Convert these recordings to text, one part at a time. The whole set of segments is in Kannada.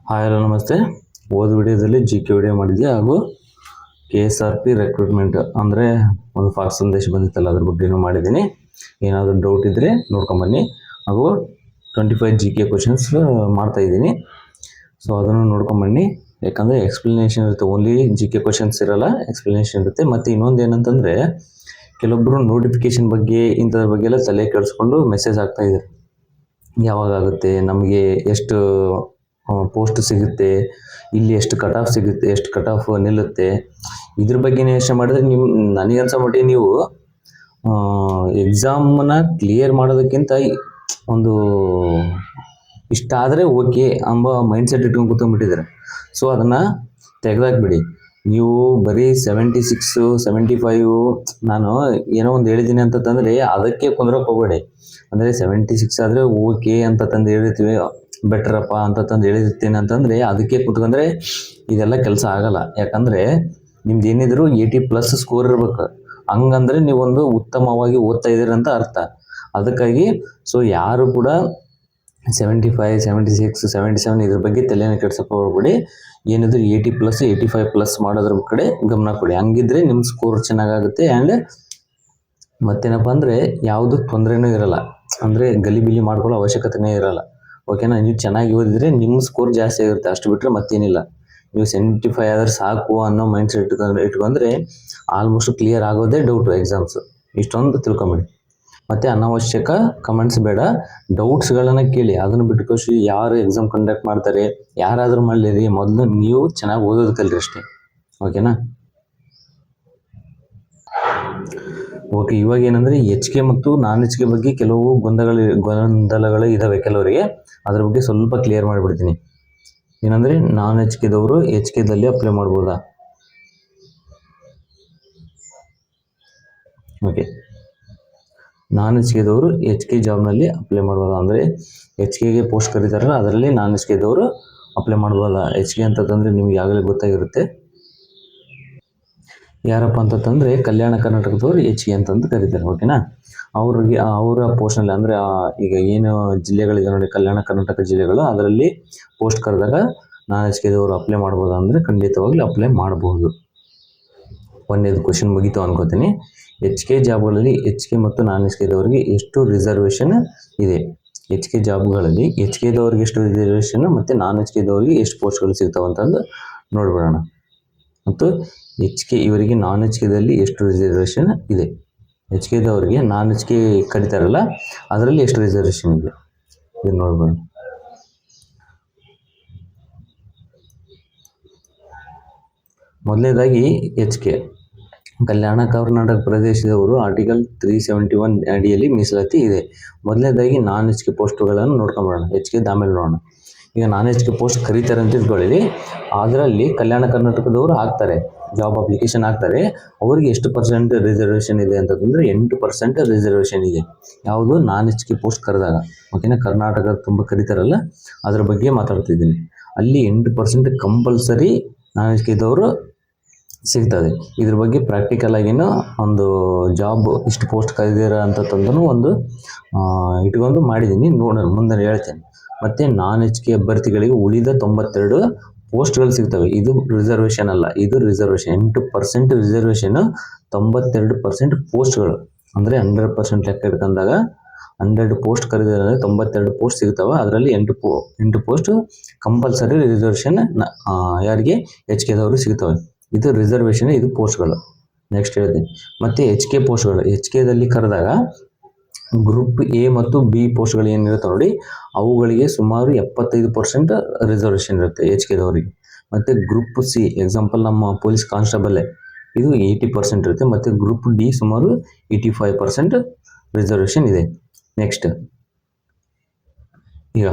ಹಾಯ್ ಹಲೋ ನಮಸ್ತೆ. ಹೋದ ವಿಡಿಯೋದಲ್ಲಿ ಜಿ ಕೆ ವಿಡಿಯೋ ಮಾಡಿದ್ದೆ ಹಾಗೂ KSRP ರೆಕ್ರೂಟ್ಮೆಂಟ್ ಅಂದರೆ ಒಂದು ಫಾಕ್ಸ್ ಸಂದೇಶ ಬಂದಿತ್ತಲ್ಲ ಅದ್ರ ಬಗ್ಗೆನೂ ಮಾಡಿದ್ದೀನಿ. ಏನಾದರೂ ಡೌಟ್ ಇದ್ದರೆ ನೋಡ್ಕೊಂಬನ್ನಿ. ಹಾಗೂ 25 GK ಕ್ವಶನ್ಸ್ ಮಾಡ್ತಾಯಿದ್ದೀನಿ. ಸೊ ಅದನ್ನು ನೋಡ್ಕೊಂಬನ್ನಿ. ಯಾಕಂದರೆ ಎಕ್ಸ್ಪ್ಲನೇಷನ್ ಇರುತ್ತೆ, ಓನ್ಲಿ GK ಕ್ವಶನ್ಸ್ ಇರೋಲ್ಲ, ಎಕ್ಸ್ಪ್ಲನೇಷನ್ ಇರುತ್ತೆ. ಮತ್ತು ಇನ್ನೊಂದು ಏನಂತಂದರೆ ಕೆಲವೊಬ್ಬರು ನೋಟಿಫಿಕೇಷನ್ ಬಗ್ಗೆ ಇಂಥದ್ರ ಬಗ್ಗೆ ಎಲ್ಲ ತಲೆ ಕೆಡಿಸ್ಕೊಂಡು ಮೆಸೇಜ್ ಆಗ್ತಾಯಿದ್ದಾರೆ. ಯಾವಾಗುತ್ತೆ, ನಮಗೆ ಎಷ್ಟು ಪೋಸ್ಟ್ ಸಿಗುತ್ತೆ, ಇಲ್ಲಿ ಎಷ್ಟು ಕಟ್ ಆಫ್ ಸಿಗುತ್ತೆ, ಎಷ್ಟು ಕಟ್ ಆಫ್ ನಿಲ್ಲುತ್ತೆ, ಇದ್ರ ಬಗ್ಗೆ ಯೋಚನೆ ಮಾಡಿದ್ರೆ ನನಗನ್ಸೋ ಮಟ್ಟಿಗೆ ನೀವು ಎಕ್ಸಾಮನ್ನ ಕ್ಲಿಯರ್ ಮಾಡೋದಕ್ಕಿಂತ ಒಂದು ಇಷ್ಟಾದರೆ ಓಕೆ ಎಂಬ ಮೈಂಡ್ಸೆಟ್ ಇಟ್ಕೊಂಡು ಕೂತ್ಕೊಂಡ್ಬಿಟ್ಟಿದ್ದಾರೆ. ಸೊ ಅದನ್ನು ತೆಗೆದಾಕ್ಬಿಡಿ. ನೀವು ಬರೀ 76, 75 ನಾನು ಏನೋ ಒಂದು ಹೇಳಿದ್ದೀನಿ ಅಂತಂದರೆ ಅದಕ್ಕೆ ಕುಂದ್ರಕ್ಕೆ ಹೋಗಬೇಡಿ. ಅಂದರೆ 76 ಆದರೆ ಓಕೆ ಅಂತ ತಂದು ಹೇಳಿರ್ತೀವಿ, ಬೆಟ್ರಪ್ಪ ಅಂತ ತಂದು ಹೇಳಿರ್ತೀನಿ ಅಂತಂದರೆ ಅದಕ್ಕೆ ಕೂತ್ಕೊಂಡ್ರೆ ಇದೆಲ್ಲ ಕೆಲಸ ಆಗಲ್ಲ. ಯಾಕಂದರೆ ನಿಮ್ದು ಏನಿದ್ರು 80+ ಸ್ಕೋರ್ ಇರ್ಬೇಕು. ಹಂಗಂದ್ರೆ ನೀವೊಂದು ಉತ್ತಮವಾಗಿ ಓದ್ತಾ ಇದ್ದೀರಿ ಅಂತ ಅರ್ಥ. ಅದಕ್ಕಾಗಿ ಸೊ ಯಾರು ಕೂಡ 75, 76, 77 ಇದ್ರ ಬಗ್ಗೆ ತಲೆನ ಕೆಡ್ಸಕ್ಕೆ ಹೋಗ್ಬೇಡಿ. ಏನಿದ್ರು 80+, 85+ ಮಾಡೋದ್ರ ಕಡೆ ಗಮನ ಕೊಡಿ. ಹಂಗಿದ್ರೆ ನಿಮ್ಮ ಸ್ಕೋರ್ ಚೆನ್ನಾಗಾಗುತ್ತೆ. ಆ್ಯಂಡ್ ಮತ್ತೇನಪ್ಪ ಅಂದರೆ ಯಾವುದು ತೊಂದರೆನೂ ಇರಲ್ಲ, ಅಂದರೆ ಗಲಿಬಿಲಿ ಮಾಡ್ಕೊಳ್ಳೋ ಅವಶ್ಯಕತೆನೇ ಇರಲ್ಲ. ಓಕೆನಾ? ನೀವು ಚೆನ್ನಾಗಿ ಓದಿದರೆ ನಿಮ್ಮ ಸ್ಕೋರ್ ಜಾಸ್ತಿ ಆಗಿರುತ್ತೆ, ಅಷ್ಟು ಬಿಟ್ಟರೆ ಮತ್ತೇನಿಲ್ಲ. ನೀವು 75 ಆದರೆ ಸಾಕು ಅನ್ನೋ ಮೈಂಡ್ಸೆಟ್ ಇಟ್ಕೊಂಡ್ರೆ ಆಲ್ಮೋಸ್ಟ್ ಕ್ಲಿಯರ್ ಆಗೋದೇ ಡೌಟು ಎಕ್ಸಾಮ್ಸು. ಇಷ್ಟೊಂದು ತಿಳ್ಕೊಂಬಿಡಿ. ಮತ್ತು ಅನಾವಶ್ಯಕ ಕಮೆಂಟ್ಸ್ ಬೇಡ, ಡೌಟ್ಸ್ಗಳನ್ನು ಕೇಳಿ. ಅದನ್ನು ಬಿಟ್ಕೊಸಿ ಯಾರು ಎಕ್ಸಾಮ್ ಕಂಡಕ್ಟ್ ಮಾಡ್ತಾರೆ ಯಾರಾದರೂ ಮಾಡಲಿರಿ, ಮೊದಲು ನೀವು ಚೆನ್ನಾಗಿ ಓದೋದು ಕಲ್ರಿ ಅಷ್ಟೇ. ಓಕೆನಾ? ಓಕೆ, ಇವಾಗ ಏನಂದರೆ HK ಮತ್ತು ನಾನ್ HK ಬಗ್ಗೆ ಕೆಲವು ಗೊಂದಲಗಳು ಇದ್ದಾವೆ ಕೆಲವರಿಗೆ. ಅದ್ರ ಬಗ್ಗೆ ಸ್ವಲ್ಪ ಕ್ಲಿಯರ್ ಮಾಡಿಬಿಡ್ತೀನಿ. ಏನಂದರೆ ನಾನ್ HKದವರು HKದಲ್ಲಿ ಅಪ್ಲೈ ಮಾಡ್ಬೋದಾ? ಓಕೆ, ನಾನ್ HKದವರು HK ಜಾಬ್ನಲ್ಲಿ ಅಪ್ಲೈ ಮಾಡ್ಬೋದಾ ಅಂದರೆ HKಗೆ ಪೋಸ್ಟ್ ಕರೀತಾರಲ್ಲ ಅದರಲ್ಲಿ ನಾನ್ HKದವರು ಅಪ್ಲೈ ಮಾಡ್ಬೋದಾ? HK ಅಂತಂದರೆ ನಿಮ್ಗೆ ಆಗಲೇ ಗೊತ್ತಾಗಿರುತ್ತೆ ಯಾರಪ್ಪ ಅಂತಂದರೆ ಕಲ್ಯಾಣ ಕರ್ನಾಟಕದವ್ರು HK ಅಂತಂದು ಕರೀತಾರೆ. ಓಕೆನಾ? ಅವ್ರಿಗೆ ಅವರ ಪೋಸ್ಟ್ನಲ್ಲಿ ಅಂದರೆ ಈಗ ಏನು ಜಿಲ್ಲೆಗಳಿದೆ ನೋಡಿ, ಕಲ್ಯಾಣ ಕರ್ನಾಟಕ ಜಿಲ್ಲೆಗಳು, ಅದರಲ್ಲಿ ಪೋಸ್ಟ್ ಕರೆದಾಗ ನಾನ್ HKದವರು ಅಪ್ಲೈ ಮಾಡ್ಬೋದು ಅಂದರೆ ಖಂಡಿತವಾಗ್ಲೂ ಅಪ್ಲೈ ಮಾಡ್ಬೋದು. ಒಂದೇದು ಕ್ವಶನ್ ಮುಗೀತು ಅನ್ಕೋತೀನಿ. HK ಜಾಬ್ಗಳಲ್ಲಿ HK ಮತ್ತು ನಾನ್ HKದವ್ರಿಗೆ ಎಷ್ಟು ರಿಸರ್ವೇಷನ್ ಇದೆ? HK ಜಾಬ್ಗಳಲ್ಲಿ HKದವ್ರಿಗೆ ಎಷ್ಟು ರಿಸರ್ವೇಷನ್ ಮತ್ತು ನಾನ್ HKದವ್ರಿಗೆ ಎಷ್ಟು ಪೋಸ್ಟ್ಗಳು ಸಿಗ್ತಾವೆ ಅಂತಂದು ನೋಡ್ಬಿಡೋಣ. ಮತ್ತು HK ಇವರಿಗೆ ನಾನ್ HKದಲ್ಲಿ ಎಷ್ಟು ರಿಸರ್ವೇಷನ್ ಇದೆ, HKದವ್ರಿಗೆ ನಾನ್ HK ಕರೀತಾರಲ್ಲ ಅದರಲ್ಲಿ ಎಷ್ಟು ರಿಸರ್ವೇಷನ್ ಇದೆ ಇದು ನೋಡ್ಬೋಣ. ಮೊದಲನೇದಾಗಿ HK ಕಲ್ಯಾಣ ಕರ್ನಾಟಕ ಪ್ರದೇಶದವರು ಆರ್ಟಿಕಲ್ 371 ಅಡಿಯಲ್ಲಿ ಮೀಸಲಾತಿ ಇದೆ. ಮೊದಲನೇದಾಗಿ ನಾನ್ HK ಪೋಸ್ಟುಗಳನ್ನು ನೋಡ್ಕೊಂಬರೋಣ. HK ಆಮೇಲೆ ನೋಡೋಣ. ಈಗ ನಾನ್ HK ಪೋಸ್ಟ್ ಕರೀತಾರೆ ಅಂತ ಇಟ್ಕೊಳ್ಳಿ, ಅದರಲ್ಲಿ ಕಲ್ಯಾಣ ಕರ್ನಾಟಕದವರು ಹಾಕ್ತಾರೆ, ಜಾಬ್ ಅಪ್ಲಿಕೇಶನ್ ಹಾಕ್ತಾರೆ. ಅವ್ರಿಗೆ ಎಷ್ಟು % ರಿಸರ್ವೇಷನ್ ಇದೆ ಅಂತಂದರೆ 8% ರಿಸರ್ವೇಷನ್ ಇದೆ. ಯಾವುದು? ನಾನ್ HK ಪೋಸ್ಟ್ ಕರೆದಾಗ. ಓಕೆನಾ? ಕರ್ನಾಟಕ ತುಂಬ ಕರೀತಾರಲ್ಲ ಅದ್ರ ಬಗ್ಗೆ ಮಾತಾಡ್ತಿದ್ದೀನಿ. ಅಲ್ಲಿ 8% ಕಂಪಲ್ಸರಿ ನಾನ್ HKದವರು ಸಿಗ್ತದೆ. ಇದ್ರ ಬಗ್ಗೆ ಪ್ರಾಕ್ಟಿಕಲ್ ಆಗಿನೂ ಒಂದು ಜಾಬ್ ಇಷ್ಟು ಪೋಸ್ಟ್ ಕರೆದಿರ ಅಂತ ತಂದು ಒಂದು ಇಟ್ಕೊಂಡು ಮಾಡಿದ್ದೀನಿ, ನೋಡೋಣ ಮುಂದೆ ಹೇಳ್ತೇನೆ. ಮತ್ತು ನಾನ್ HK ಅಭ್ಯರ್ಥಿಗಳಿಗೆ ಉಳಿದ 92 ಪೋಸ್ಟ್ಗಳು ಸಿಗ್ತವೆ. ಇದು ರಿಸರ್ವೇಷನ್ ಅಲ್ಲ, ಇದು ರಿಸರ್ವೇಷನ್. 8% ರಿಸರ್ವೇಷನ್, 92% ಪೋಸ್ಟ್ಗಳು. ಅಂದರೆ 100% ಲೆಕ್ಕ ಇಟ್ಕೊಂಡಾಗ 100 ಪೋಸ್ಟ್ ಕರೆದಿದ್ದಾರೆ, 92 ಪೋಸ್ಟ್ ಸಿಗ್ತವೆ. ಅದರಲ್ಲಿ 8 ಪೋಸ್ಟ್ ಕಂಪಲ್ಸರಿ ರಿಸರ್ವೇಷನ್ ಯಾರಿಗೆ? HKದವರು ಸಿಗ್ತವೆ. ಇದು ರಿಸರ್ವೇಷನ್, ಇದು ಪೋಸ್ಟ್ಗಳು. ನೆಕ್ಸ್ಟ್ ಹೇಳ್ತೀನಿ. ಮತ್ತು HK ಪೋಸ್ಟ್ಗಳು HKದಲ್ಲಿ ಕರೆದಾಗ ಗ್ರೂಪ್ A ಮತ್ತು B ಪೋಸ್ಟ್ಗಳು ಏನಿರುತ್ತೆ ನೋಡಿ, ಅವುಗಳಿಗೆ ಸುಮಾರು 75% ರಿಸರ್ವೇಷನ್ ಇರುತ್ತೆ HKದವರಿಗೆ. ಮತ್ತು ಗ್ರೂಪ್ C ಎಕ್ಸಾಂಪಲ್ ನಮ್ಮ ಪೊಲೀಸ್ ಕಾನ್ಸ್ಟೇಬಲ್ಲೇ, ಇದು 80% ಇರುತ್ತೆ. ಮತ್ತು ಗ್ರೂಪ್ D ಸುಮಾರು 85% ರಿಸರ್ವೇಷನ್ ಇದೆ. ನೆಕ್ಸ್ಟ್ ಈಗ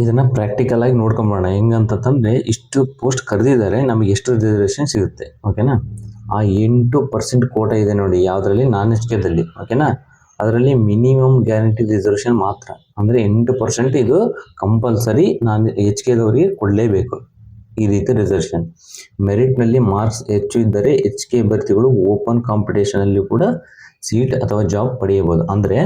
ಇದನ್ನು ಪ್ರಾಕ್ಟಿಕಲ್ ಆಗಿ ನೋಡ್ಕೊಂಬೋಣ. ಹೆಂಗಂತಂದರೆ ಇಷ್ಟು ಪೋಸ್ಟ್ ಕರೆದಿದ್ದಾರೆ, ನಮಗೆ ಎಷ್ಟು ರಿಸರ್ವೇಷನ್ ಸಿಗುತ್ತೆ. ಓಕೆನಾ? ಆ 8% ಕೋಟಾ ಇದೆ ನೋಡಿ ಯಾವುದರಲ್ಲಿ? ನಾನ್ HKದಲ್ಲಿ. ಓಕೆನಾ? ಅದರಲ್ಲಿ ಮಿನಿಮಮ್ ಗ್ಯಾರಂಟಿ ರಿಸರ್ವೇಷನ್ ಮಾತ್ರ. ಅಂದರೆ 8% ಇದು ಕಂಪಲ್ಸರಿ ನಾನ್ HKದವರಿಗೆ ಕೊಡಲೇಬೇಕು. ಈ ರೀತಿ ರಿಸರ್ವೇಷನ್. ಮೆರಿಟ್ನಲ್ಲಿ ಮಾರ್ಕ್ಸ್ ಹೆಚ್ಚು ಇದ್ದರೆ HK ಅಭ್ಯರ್ಥಿಗಳು ಓಪನ್ ಕಾಂಪಿಟೇಷನಲ್ಲಿ ಕೂಡ ಸೀಟ್ ಅಥವಾ ಜಾಬ್ ಪಡೆಯಬಹುದು. ಅಂದರೆ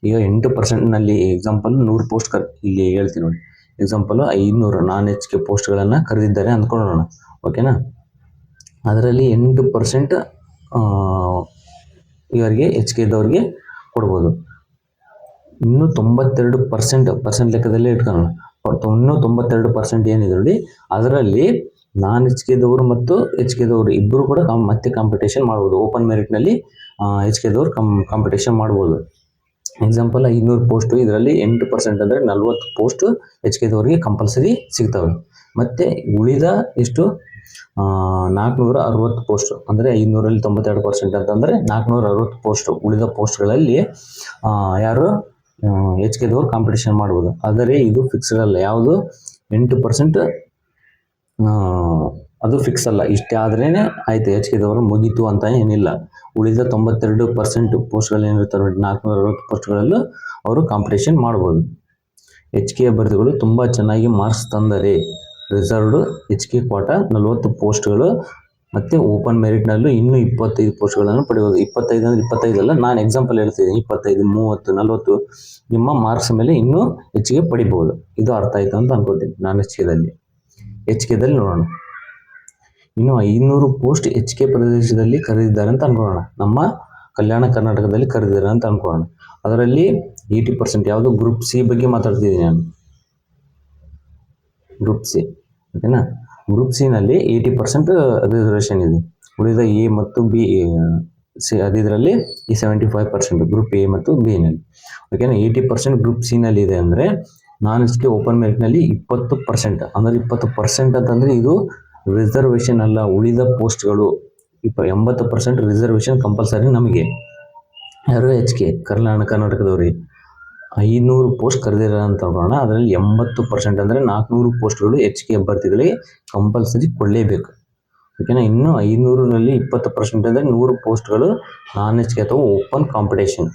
ಈಗ 8%ನಲ್ಲಿ ಎಕ್ಸಾಂಪಲ್ 100 ಪೋಸ್ಟ್ ಇಲ್ಲಿ ಹೇಳ್ತೀನಿ ನೋಡಿ, ಎಕ್ಸಾಂಪಲ್ 500 ನಾನ್ ಎಚ್ ಕೆ ಪೋಸ್ಟ್ಗಳನ್ನು ಕರೆದಿದ್ದಾರೆ ಅಂದ್ಕೊಳ್ಳೋಣ. ಓಕೆನಾ, ಅದರಲ್ಲಿ 8% ಇವರಿಗೆ ಎಚ್ ಕೆ ಇದ್ದವ್ರಿಗೆ ಕೊಡ್ಬೋದು. ಇನ್ನೂ 92% ಲೆಕ್ಕದಲ್ಲೇ ಇಟ್ಕೊಳ್ಳೋಣ. ಇನ್ನೂ 92% ಏನಿದೆ ನೋಡಿ, ಅದರಲ್ಲಿ ನಾನ್ ಎಚ್ ಕೆದವರು ಮತ್ತು ಎಚ್ ಕೆದವರು ಇಬ್ಬರು ಕೂಡ ಮತ್ತೆ ಕಾಂಪಿಟೇಷನ್ ಮಾಡ್ಬೋದು. ಓಪನ್ ಮೆರಿಟ್ನಲ್ಲಿ ಎಚ್ ಕೆದವರು ಕಾಂಪಿಟೇಷನ್ ಮಾಡ್ಬೋದು. ಎಕ್ಸಾಂಪಲ್ 500 ಪೋಸ್ಟು, ಇದರಲ್ಲಿ 8% ಅಂದರೆ 40 ಪೋಸ್ಟು ಎಚ್ ಕೆದವರಿಗೆ ಕಂಪಲ್ಸರಿ ಸಿಗ್ತವೆ. ಮತ್ತು ಉಳಿದ ಎಷ್ಟು 460 ಪೋಸ್ಟು, ಅಂದರೆ 500ರಲ್ಲಿ 92% ಅಂತಂದರೆ 460 ಪೋಸ್ಟು. ಉಳಿದ ಪೋಸ್ಟ್ಗಳಲ್ಲಿ ಯಾರು ಎಚ್ ಕೆದವರು ಕಾಂಪಿಟೇಷನ್ ಮಾಡ್ಬೋದು. ಆದರೆ ಇದು ಫಿಕ್ಸ್ಡ್ ಅಲ್ಲ. ಯಾವುದು 8% ಅದು ಫಿಕ್ಸ್ ಅಲ್ಲ. ಇಷ್ಟೇ ಆದ್ರೇ ಆಯಿತು, ಎಚ್ ಕೆದವರು ಮುಗೀತು ಅಂತ ಏನಿಲ್ಲ. ಉಳಿದ 92% ಪೋಸ್ಟ್ಗಳು ಏನಿರ್ತಾರೆ, 460 ಪೋಸ್ಟ್ಗಳಲ್ಲೂ ಅವರು ಕಾಂಪಿಟೇಷನ್ ಮಾಡ್ಬೋದು. ಎಚ್ ಕೆ ಅಭ್ಯರ್ಥಿಗಳು ತುಂಬ ಚೆನ್ನಾಗಿ ಮಾರ್ಕ್ಸ್ ತಂದರೆ ರಿಸರ್ವ್ಡ್ ಎಚ್ ಕೆ ಕೋಟ 40 ಪೋಸ್ಟ್ಗಳು ಮತ್ತು ಓಪನ್ ಮೆರಿಟ್ನಲ್ಲೂ ಇನ್ನೂ 25 ಪೋಸ್ಟ್ಗಳನ್ನು ಪಡೆಯಬಹುದು. 25 ಅಂದರೆ 25 ಅಲ್ಲ, ನಾನು ಎಕ್ಸಾಂಪಲ್ ಹೇಳ್ತಿದ್ದೀನಿ. 25, 30, 40 ನಿಮ್ಮ ಮಾರ್ಕ್ಸ್ ಮೇಲೆ ಇನ್ನೂ ಹೆಚ್ಚಿಗೆ ಪಡಿಬೋದು. ಇದು ಅರ್ಥ ಆಯಿತು ಅಂತ ಅನ್ಕೋತೀನಿ. ನಾನು ಎಚ್ ಕೆದಲ್ಲಿ ನೋಡೋಣ. ಇನ್ನು 500 ಪೋಸ್ಟ್ ಎಚ್ ಕೆ ಪ್ರದೇಶದಲ್ಲಿ ಕರೆದಿದ್ದಾರೆ ಅಂತ ಅನ್ಕೊಳ್ಳೋಣ. ನಮ್ಮ ಕಲ್ಯಾಣ ಕರ್ನಾಟಕದಲ್ಲಿ ಕರೆದಿದ್ದಾರೆ ಅಂತ ಅನ್ಕೊಳ್ಳೋಣ. ಅದರಲ್ಲಿ 80% ಯಾವುದು ಗ್ರೂಪ್ ಸಿ ಬಗ್ಗೆ ಮಾತಾಡ್ತಿದ್ದೀನಿ ನಾನು. ಗ್ರೂಪ್ ಸಿ, ಓಕೆನಾ. ಗ್ರೂಪ್ ಸಿನಲ್ಲಿ 80% ರಿಸರ್ವೇಷನ್ ಇದೆ. ಉಳಿದ ಎ ಮತ್ತು ಬಿ ಸಿ ಅದರಲ್ಲಿ ಈ 75% ಗ್ರೂಪ್ ಎ ಮತ್ತು ಬಿ ನಲ್ಲಿ. ಓಕೆನಾ. 80% ಗ್ರೂಪ್ ಸಿ ನಲ್ಲಿ ಇದೆ ಅಂದರೆ ನಾನ್ ಎಚ್ ಕೆ ಓಪನ್ ಮೆರಿಟ್ನಲ್ಲಿ 20%. ಅಂದರೆ 20% ಅಂತಂದರೆ ಇದು ರಿಸರ್ವೇಷನ್ ಅಲ್ಲ, ಉಳಿದ ಪೋಸ್ಟ್ಗಳು. 80% ರಿಸರ್ವೇಷನ್ ಕಂಪಲ್ಸರಿ ನಮಗೆ. ಯಾರು ಎಚ್ ಕೆ ಕಲ್ಯಾಣ ಕರ್ನಾಟಕದವ್ರಿಗೆ 500 ಪೋಸ್ಟ್ ಕರೆದಿದ್ದಾರೆ ಅಂತ ನೋಡೋಣ. ಅದರಲ್ಲಿ 80% ಅಂದರೆ 400 ಪೋಸ್ಟ್ಗಳು ಎಚ್ ಕೆ ಅಭ್ಯರ್ಥಿಗಳಿಗೆ ಕಂಪಲ್ಸರಿ ಕೊಡಲೇಬೇಕು. ಓಕೆನಾ. ಇನ್ನು 500ರಲ್ಲಿ 20% ಅಂದರೆ 100 ಪೋಸ್ಟ್ಗಳು ನಾನ್ ಎಚ್ ಕೆ ಅಥವಾ ಓಪನ್ ಕಾಂಪಿಟೇಷನ್.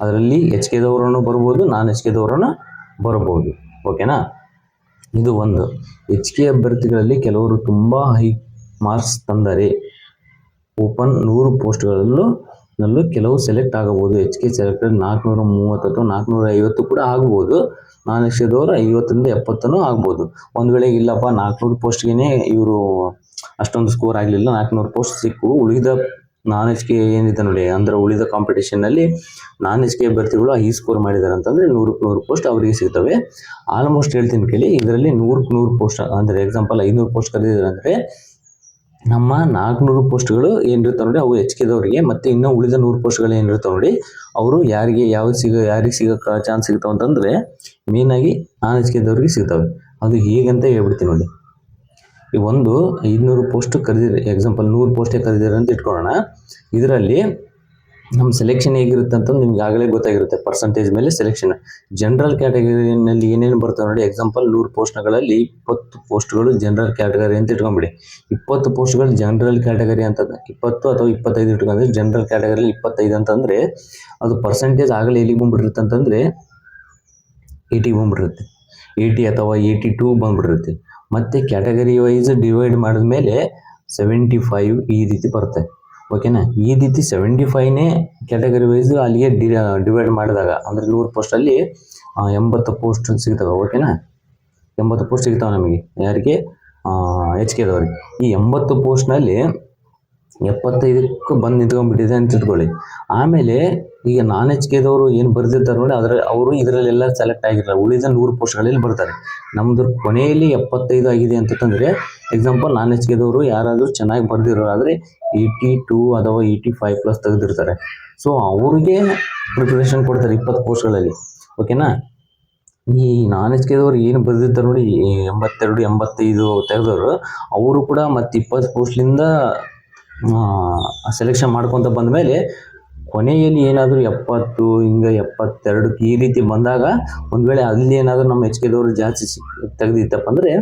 ಅದರಲ್ಲಿ ಎಚ್ ಕೆದವರನ್ನು ಬರ್ಬೋದು, ನಾನ್ ಎಚ್ ಕೆದವರನ್ನು ಬರ್ಬೋದು. ಓಕೆನಾ. ಇದು ಒಂದು. ಎಚ್ ಕೆ ಅಭ್ಯರ್ಥಿಗಳಲ್ಲಿ ಕೆಲವರು ತುಂಬ ಹೈ ಮಾರ್ಕ್ಸ್ ತಂದರೆ ಓಪನ್ 100 ಪೋಸ್ಟ್ಗಳಲ್ಲೂ ಕೆಲವು ಸೆಲೆಕ್ಟ್ ಆಗಬಹುದು. ಎಚ್ ಕೆ ಸೆಲೆಕ್ಟೆಡ್ 430 ಅಥವಾ 450 ಕೂಡ ಆಗ್ಬೋದು. ನಾನ್ ಎಚ್ ಕೆದವರು 50ರಿಂದ 70 ಆಗ್ಬೋದು. ಒಂದು ವೇಳೆ ಇಲ್ಲಪ್ಪ 400 ಪೋಸ್ಟ್ಗೆ ಇವರು ಅಷ್ಟೊಂದು ಸ್ಕೋರ್ ಆಗಲಿಲ್ಲ, 400 ಪೋಸ್ಟ್ ಸಿಕ್ಕು, ಉಳಿದ ನಾನ್ ಎಚ್ ಕೆ ಏನಿದೆ ನೋಡಿ, ಅಂದರೆ ಉಳಿದ ಕಾಂಪಿಟೇಷನ್ನಲ್ಲಿ ನಾನ್ ಎಚ್ ಕೆ ಅಭ್ಯರ್ಥಿಗಳು ಹೈ ಸ್ಕೋರ್ ಮಾಡಿದ್ದಾರೆ ಅಂತಂದರೆ 100 ಪೋಸ್ಟ್ ಅವರಿಗೆ ಸಿಗ್ತವೆ. ಆಲ್ಮೋಸ್ಟ್ ಹೇಳ್ತೀನಿ ಕೇಳಿ, ಇದರಲ್ಲಿ 100 ಪೋಸ್ಟ್ ಅಂದರೆ ಎಕ್ಸಾಂಪಲ್ 500 ಪೋಸ್ಟ್ ಕರೆದಿದ್ದಾರೆ ಅಂದರೆ ನಮ್ಮ 400 ಪೋಸ್ಟ್ಗಳು ಏನಿರ್ತಾವೆ ನೋಡಿ, ಅವು ಎಚ್ ಕೆದವರಿಗೆ. ಮತ್ತು ಇನ್ನೂ ಉಳಿದ 100 ಪೋಸ್ಟ್ಗಳು ಏನಿರ್ತಾವೆ ನೋಡಿ, ಅವರು ಯಾರಿಗೆ ಸಿಗೋಕ್ಕೆ ಚಾನ್ಸ್ ಸಿಗ್ತಾವೆ ಅಂತಂದರೆ ಮೇಯ್ನಾಗಿ ನಾನ್ ಎಚ್ ಕೆದವ್ರಿಗೆ ಸಿಗ್ತವೆ. ಅದು ಹೇಗಂತ ಹೇಳ್ಬಿಡ್ತೀನಿ ನೋಡಿ. ಈ ಒಂದು 500 ಪೋಸ್ಟ್ ಕರೆದಿದ್ದಾರೆ, ಎಕ್ಸಾಂಪಲ್ 100 ಪೋಸ್ಟೇ ಕರೆದಿದ್ದಾರೆ ಅಂತ ಇಟ್ಕೊಳ್ಳೋಣ. ಇದರಲ್ಲಿ ನಮ್ಮ ಸೆಲೆಕ್ಷನ್ ಹೇಗಿರುತ್ತೆ ಅಂತಂದು ನಿಮ್ಗೆ ಆಗಲೇ ಗೊತ್ತಾಗಿರುತ್ತೆ. ಪರ್ಸೆಂಟೇಜ್ ಮೇಲೆ ಸೆಲೆಕ್ಷನ್. ಜನರಲ್ ಕ್ಯಾಟಗರಿನಲ್ಲಿ ಏನೇನು ಬರ್ತವೆ ನೋಡಿ, ಎಕ್ಸಾಂಪಲ್ 100 ಪೋಸ್ಟ್ಗಳಲ್ಲಿ 20 ಪೋಸ್ಟ್ಗಳು ಜನರಲ್ ಕ್ಯಾಟಗರಿ ಅಂತ ಇಟ್ಕೊಂಬಿಡಿ. 20 ಪೋಸ್ಟ್ಗಳು ಜನರಲ್ ಕ್ಯಾಟಗರಿ ಅಂತ 20 ಅಥವಾ 25 ಇಟ್ಕೊಂಡ್ರೆ, ಜನರಲ್ ಕ್ಯಾಟಗರಿಯಲ್ಲಿ 25 ಅಂತಂದರೆ ಅದು ಪರ್ಸೆಂಟೇಜ್ ಆಗಲೇ ಎಲ್ಲಿಗೆ ಬಂದ್ಬಿಟ್ಟಿರುತ್ತೆ ಅಂತಂದರೆ 80 ಬಂದ್ಬಿಟ್ಟಿರುತ್ತೆ. 80 ಅಥವಾ 82 ಬಂದ್ಬಿಟ್ಟಿರುತ್ತೆ. ಮತ್ತು ಕ್ಯಾಟಗರಿ ವೈಸ್ ಡಿವೈಡ್ ಮಾಡಿದ್ಮೇಲೆ 75 ಈ ರೀತಿ ಬರುತ್ತೆ. ಓಕೆನಾ. ಈ ರೀತಿ 75ನೇ ಕ್ಯಾಟಗರಿ ವೈಸ್ ಅಲ್ಲಿಗೆ ಡಿವೈಡ್ ಮಾಡಿದಾಗ ಅಂದರೆ 100 ಪೋಸ್ಟಲ್ಲಿ 80 ಪೋಸ್ಟ್ ಸಿಗ್ತವೆ. ಓಕೆನಾ. 80 ಪೋಸ್ಟ್ ಸಿಗ್ತಾವೆ ನಮಗೆ, ಯಾರಿಗೆ ಎಚ್ ಕೆದವ್ರಿಗೆ. ಈ 80 ಪೋಸ್ಟ್ನಲ್ಲಿ 75ಕ್ಕೆ ಬಂದು ನಿಂತ್ಕೊಂಡ್ಬಿಟ್ಟಿದೆ ಅಂತ ಇಟ್ಕೊಳ್ಳಿ. ಆಮೇಲೆ ಈಗ ನಾನ್ ಎಚ್ ಕೆದವರು ಏನು ಬರೆದಿರ್ತಾರೆ ನೋಡಿ, ಅವರು ಇದರಲ್ಲೆಲ್ಲ ಸೆಲೆಕ್ಟ್ ಆಗಿರಲ್ಲ. ಉಳಿದ 100 ಪೋಸ್ಟ್ಗಳಲ್ಲಿ ಬರ್ತಾರೆ. ನಮ್ಮದು ಕೊನೆಯಲ್ಲಿ 75 ಆಗಿದೆ ಅಂತಂದರೆ, ಎಕ್ಸಾಂಪಲ್ ನಾನ್ ಎಚ್ ಕೆದವರು ಯಾರಾದರೂ ಚೆನ್ನಾಗಿ ಬರೆದಿರೋ ಆದರೆ 82 ಅಥವಾ 85 ಪ್ಲಸ್ ತೆಗೆದಿರ್ತಾರೆ. ಸೊ ಅವ್ರಿಗೆ ಪ್ರಿಪ್ರೇಷನ್ ಕೊಡ್ತಾರೆ 20 ಪೋಸ್ಟ್ಗಳಲ್ಲಿ. ಓಕೆನಾ. ಈ ನಾನ್ ಎಚ್ ಕೆದವರು ಏನು ಬರೆದಿರ್ತಾರೆ ನೋಡಿ, 82, 85 ತೆಗೆದವರು, ಅವರು ಕೂಡ ಮತ್ತು 20 ಪೋಸ್ಟ್ಲಿಂದ ಸೆಲೆಕ್ಷನ್ ಮಾಡ್ಕೊತ ಬಂದ ಮೇಲೆ ಕೊನೆಯಲ್ಲಿ ಏನಾದರೂ 70 ಹಿಂಗೆ 72 ಈ ರೀತಿ ಬಂದಾಗ, ಒಂದು ವೇಳೆ ಅಲ್ಲಿ ಏನಾದರೂ ನಮ್ಮ ಎಚ್ ಕೆದವರು ಜಾಸ್ತಿ ತೆಗೆದಿತ್ತಪ್ಪ ಅಂದರೆ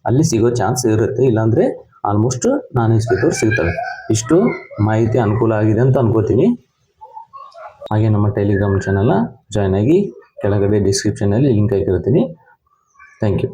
ಅಲ್ಲಿ ಸಿಗೋ ಚಾನ್ಸ್ ಇರುತ್ತೆ. ಇಲ್ಲಾಂದರೆ ಆಲ್ಮೋಸ್ಟ್ ನಾನ್ ಎಚ್ ಕೆದವ್ರು ಸಿಗ್ತವೆ. ಇಷ್ಟು ಮಾಹಿತಿ ಅನುಕೂಲ ಆಗಿದೆ ಅಂತ ಅನ್ಕೋತೀನಿ. ಹಾಗೆ ನಮ್ಮ ಟೆಲಿಗ್ರಾಮ್ ಚಾನಲ್ನ ಜಾಯ್ನ್ ಆಗಿ, ಕೆಳಗಡೆ ಡಿಸ್ಕ್ರಿಪ್ಷನಲ್ಲಿ ಲಿಂಕ್ ಹಾಕಿರ್ತೀನಿ. Thank you.